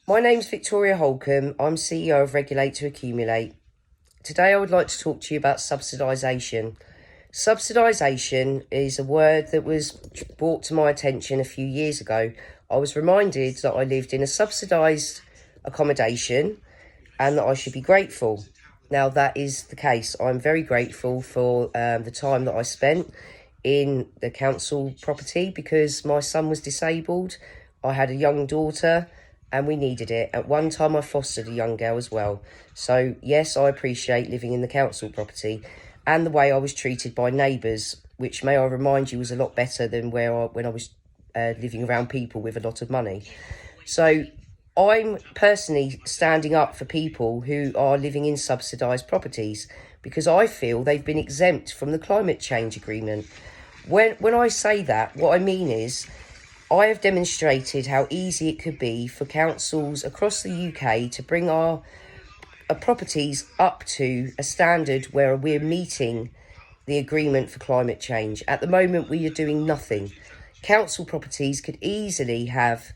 My name's Victoria Holcomb. I'm CEO of Regulate to Accumulate. Today I would like to talk to you about subsidisation. Subsidisation is a word that was brought to my attention a few years ago. I was reminded that I lived in a subsidised accommodation and that I should be grateful. Now that is the case. I'm very grateful for the time that I spent in the council property because my son was disabled. I had a young daughter and we needed it. At one time I fostered a young girl as well. So yes, I appreciate living in the council property and the way I was treated by neighbours, which may I remind you was a lot better than when I was living around people with a lot of money. So I'm personally standing up for people who are living in subsidised properties because I feel they've been exempt from the climate change agreement. When I say that, what I mean is I have demonstrated how easy it could be for councils across the UK to bring our properties up to a standard where we're meeting the agreement for climate change. At the moment, we are doing nothing. Council properties could easily have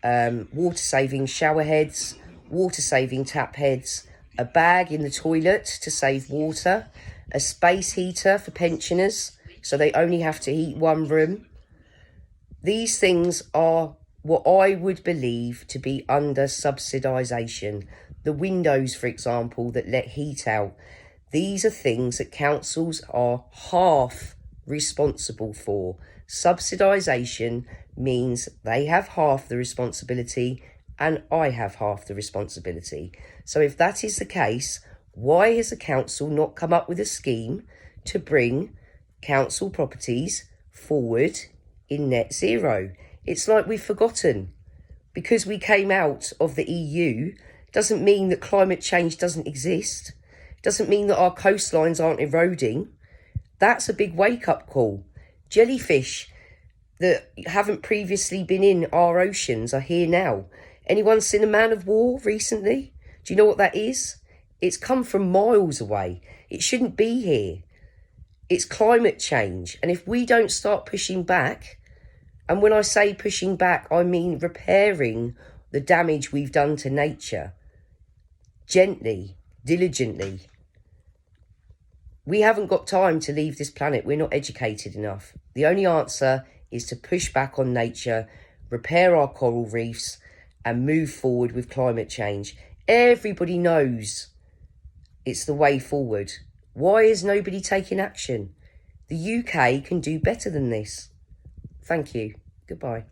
water-saving shower heads, water-saving tap heads, a bag in the toilet to save water, a space heater for pensioners, so they only have to heat one room. These things are what I would believe to be under subsidisation. The windows, for example, that let heat out. These are things that councils are half responsible for. Subsidisation means they have half the responsibility and I have half the responsibility. So if that is the case, why has the council not come up with a scheme to bring council properties forward in net zero? It's like we've forgotten. Because we came out of the EU doesn't mean that climate change doesn't exist. Doesn't mean that our coastlines aren't eroding. That's a big wake-up call. Jellyfish that haven't previously been in our oceans are here now. Anyone seen a man of war recently? Do you know what that is? It's come from miles away. It shouldn't be here. It's climate change. And if we don't start pushing back, and when I say pushing back, I mean repairing the damage we've done to nature, gently, diligently. We haven't got time to leave this planet. We're not educated enough. The only answer is to push back on nature, repair our coral reefs, and move forward with climate change. Everybody knows it's the way forward. Why is nobody taking action? The UK can do better than this. Thank you. Goodbye.